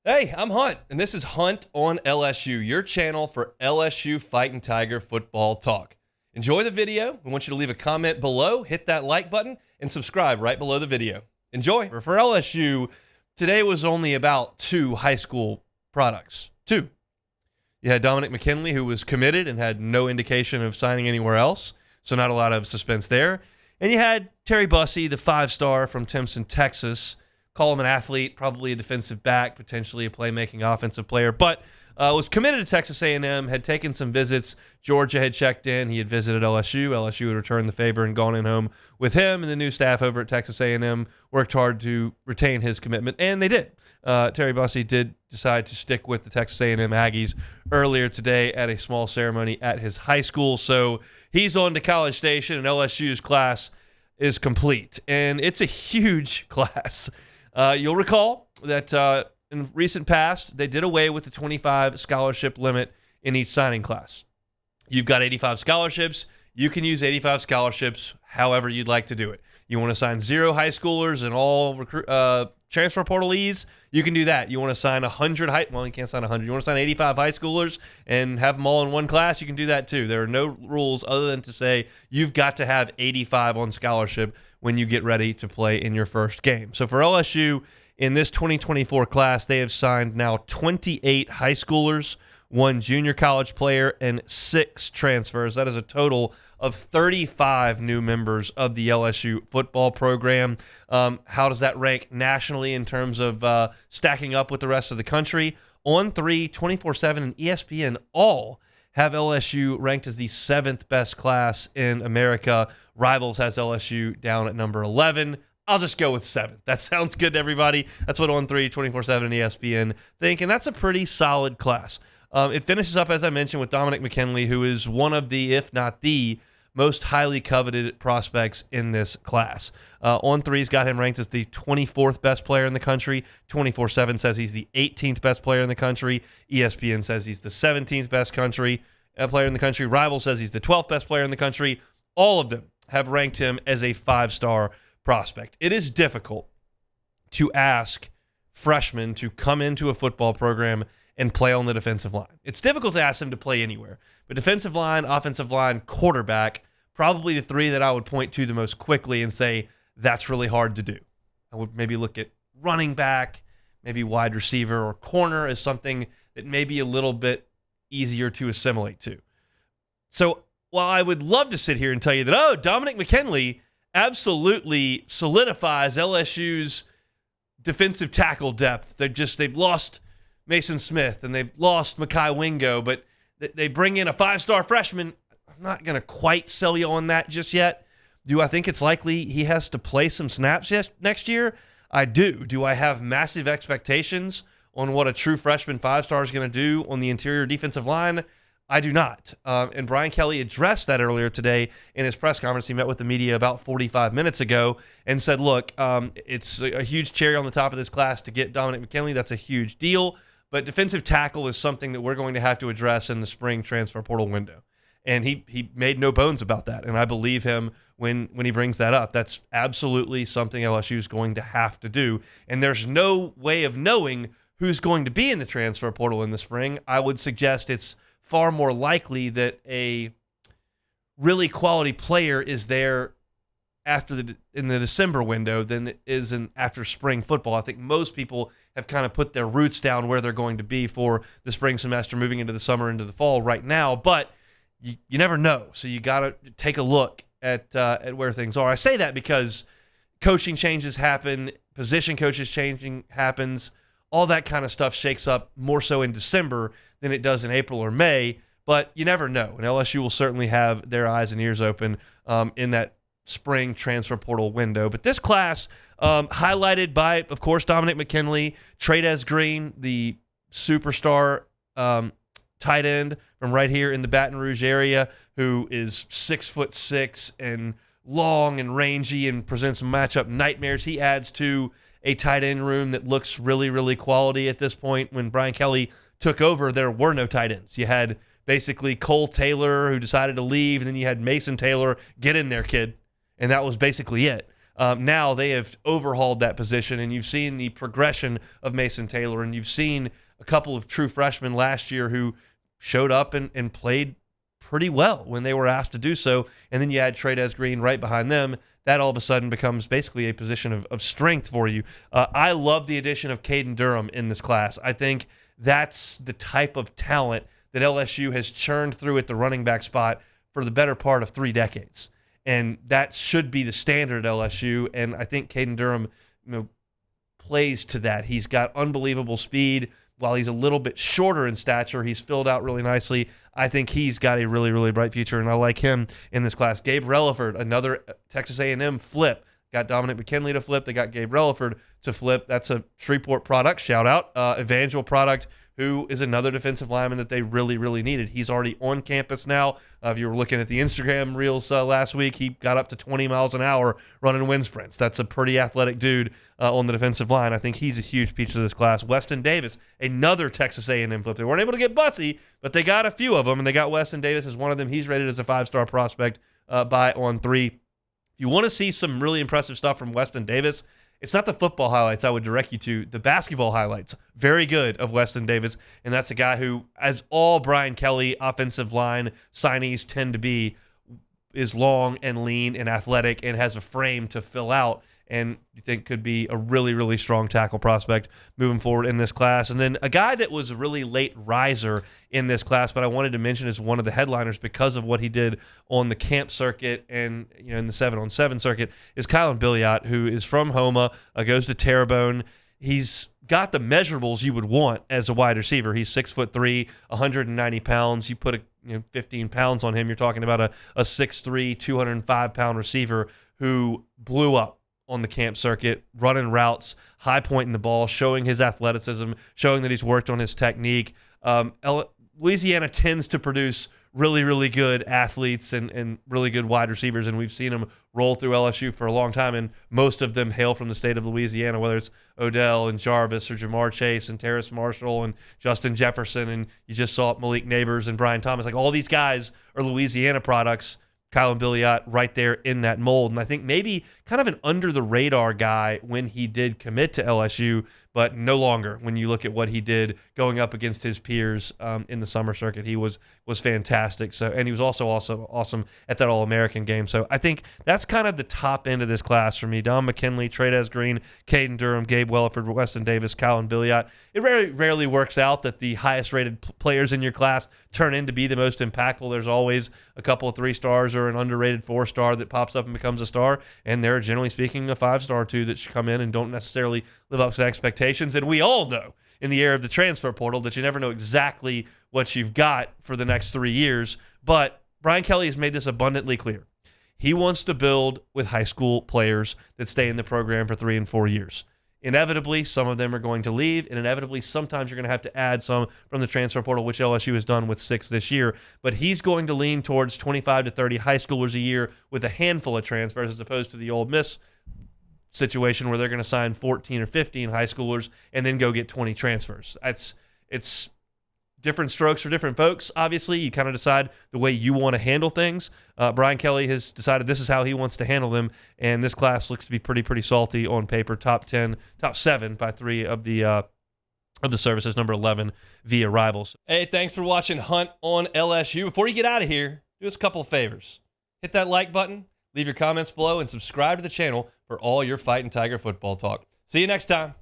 Hey, I'm Hunt, and this is Hunt on LSU, your channel for LSU Fighting Tiger football talk. Enjoy the video. We want you to leave a comment below, hit that like button, and subscribe right below the video. Enjoy. For LSU, today was only about 2 high school products. 2. You had Dominick McKinley, who was committed and had no indication of signing anywhere else, so not a lot of suspense there. And you had Terry Bussey, the 5-star from Timpson, Texas. Call him an athlete, probably a defensive back, potentially a playmaking offensive player, but was committed to Texas A&M, had taken some visits. Georgia had checked in. He had visited LSU. LSU had returned the favor and gone in home with him, and the new staff over at Texas A&M worked hard to retain his commitment, and they did. Terry Bussey did decide to stick with the Texas A&M Aggies earlier today at a small ceremony at his high school, so he's on to College Station, and LSU's class is complete, and it's a huge class. You'll recall that in recent past, they did away with the 25 scholarship limit in each signing class. You've got 85 scholarships. You can use 85 scholarships however you'd like to do it. You want to sign 0 high schoolers and all transfer portalees, you can do that. You want to sign 100 you can't sign 100. You want to sign 85 high schoolers and have them all in one class, you can do that too. There are no rules other than to say you've got to have 85 on scholarship when you get ready to play in your first game. So for LSU, in this 2024 class, they have signed now 28 high schoolers, 1 junior college player, and 6 transfers. That is a total of 35 new members of the LSU football program. How does that rank nationally in terms of stacking up with the rest of the country? On3, 24/7, and ESPN all have LSU ranked as the 7th best class in America. Rivals has LSU down at number 11. I'll just go with 7. That sounds good to everybody. That's what On3, 24/7, and ESPN think, and that's a pretty solid class. It finishes up, as I mentioned, with Dominick McKinley, who is one of the, if not the, most highly coveted prospects in this class. On3's got him ranked as the 24th best player in the country. 24/7 says he's the 18th best player in the country. ESPN says he's the 17th best player in the country. Rival says he's the 12th best player in the country. All of them have ranked him as a 5-star prospect. It is difficult to ask freshmen to come into a football program and play on the defensive line. It's difficult to ask them to play anywhere, but defensive line, offensive line, quarterback, probably the 3 that I would point to the most quickly and say that's really hard to do. I would maybe look at running back, maybe wide receiver or corner as something that may be a little bit easier to assimilate to. So while I would love to sit here and tell you that, Dominick McKinley absolutely solidifies LSU's defensive tackle depth. They've lost Mason Smith, and they've lost Mekhi Wingo, but they bring in a 5-star freshman. I'm not going to quite sell you on that just yet. Do I think it's likely he has to play some snaps next year? I do. Do I have massive expectations on what a true freshman 5-star is going to do on the interior defensive line? I do not. And Brian Kelly addressed that earlier today in his press conference. He met with the media about 45 minutes ago and said, look, it's a huge cherry on the top of this class to get Dominick McKinley. That's a huge deal. But defensive tackle is something that we're going to have to address in the spring transfer portal window. And he made no bones about that. And I believe him when he brings that up. That's absolutely something LSU is going to have to do. And there's no way of knowing who's going to be in the transfer portal in the spring. I would suggest it's far more likely that a really quality player is there in the December window than it is after spring football. I think most people have kind of put their roots down where they're going to be for the spring semester, moving into the summer, into the fall right now. But you never know, so you got to take a look at where things are. I say that because coaching changes happen, position coaches changing happens, all that kind of stuff shakes up more so in December than it does in April or May. But you never know, and LSU will certainly have their eyes and ears open in that spring transfer portal window. But this class, highlighted by, of course, Dominick McKinley, Trades Green, the superstar tight end from right here in the Baton Rouge area, who is 6'6" and long and rangy and presents matchup nightmares. He adds to a tight end room that looks really, really quality at this point. When Brian Kelly took over, there were no tight ends. You had basically Cole Taylor, who decided to leave, and then you had Mason Taylor, get in there, kid. And that was basically it. Now they have overhauled that position, and you've seen the progression of Mason Taylor, and you've seen a couple of true freshmen last year who showed up and played pretty well when they were asked to do so. And then you add Trey Green right behind them. That all of a sudden becomes basically a position of strength for you. I love the addition of Caden Durham in this class. I think that's the type of talent that LSU has churned through at the running back spot for the better part of 3 decades. And that should be the standard at LSU. And I think Caden Durham plays to that. He's got unbelievable speed. While he's a little bit shorter in stature, he's filled out really nicely. I think he's got a really, really bright future, and I like him in this class. Gabe Relaford, another Texas A&M flip. Got Dominick McKinley to flip. They got Gabe Relaford to flip. That's a Shreveport product. Shout out. Evangel product, who is another defensive lineman that they really, really needed. He's already on campus now. If you were looking at the Instagram reels last week, he got up to 20 miles an hour running wind sprints. That's a pretty athletic dude on the defensive line. I think he's a huge piece of this class. Weston Davis, another Texas A&M flip. They weren't able to get Bussey, but they got a few of them, and they got Weston Davis as one of them. He's rated as a 5-star prospect by On3. If you want to see some really impressive stuff from Weston Davis, it's not the football highlights I would direct you to. The basketball highlights, very good, of Weston Davis. And that's a guy who, as all Brian Kelly offensive line signees tend to be, is long and lean and athletic and has a frame to fill out, and you think could be a really, really strong tackle prospect moving forward in this class. And then a guy that was a really late riser in this class, but I wanted to mention as one of the headliners because of what he did on the camp circuit and in the 7-on-7 circuit, is Kylan Billiot, who is from Homa, goes to Terrebonne. He's got the measurables you would want as a wide receiver. He's 6'3", 190 pounds. You put 15 pounds on him, you're talking about a 6'3", 205-pound receiver who blew up on the camp circuit, running routes, high pointing the ball, showing his athleticism, showing that he's worked on his technique. Louisiana tends to produce really, really good athletes and really good wide receivers, and we've seen them roll through LSU for a long time, and most of them hail from the state of Louisiana, whether it's Odell and Jarvis or Jamar Chase and Terrace Marshall and Justin Jefferson, and you just saw Malik Neighbors and Brian Thomas. Like, all these guys are Louisiana products. Kylan Billiot right there in that mold. And I think maybe kind of an under-the-radar guy when he did commit to LSU, but no longer when you look at what he did going up against his peers in the summer circuit. He was fantastic. So, and he was also awesome at that All-American game. So I think that's kind of the top end of this class for me. Dom McKinley, Trey Green, Caden Durham, Gabe Relaford, Weston Davis, Kylan Billiot. It rarely works out that the highest-rated players in your class turn in to be the most impactful. There's always a couple of 3-stars or an underrated 4-star that pops up and becomes a star, and there are, generally speaking, a 5-star or 2 that should come in and don't necessarily live up to expectations. And we all know in the era of the transfer portal that you never know exactly what you've got for the next 3 years. But Brian Kelly has made this abundantly clear. He wants to build with high school players that stay in the program for 3 and 4 years. Inevitably, some of them are going to leave, and inevitably, sometimes you're going to have to add some from the transfer portal, which LSU has done with 6 this year. But he's going to lean towards 25 to 30 high schoolers a year with a handful of transfers, as opposed to the Ole Miss situation where they're going to sign 14 or 15 high schoolers and then go get 20 transfers. It's different strokes for different folks. Obviously, you kind of decide the way you want to handle things. Brian Kelly has decided this is how he wants to handle them, and this class looks to be pretty salty on paper. Top 7 by 3 of the services, number 11 via rivals. Hey, thanks for watching Hunt on LSU. Before you get out of here, do us a couple of favors. Hit that like button, leave your comments below, and subscribe to the channel for all your Fighting Tiger football talk. See you next time.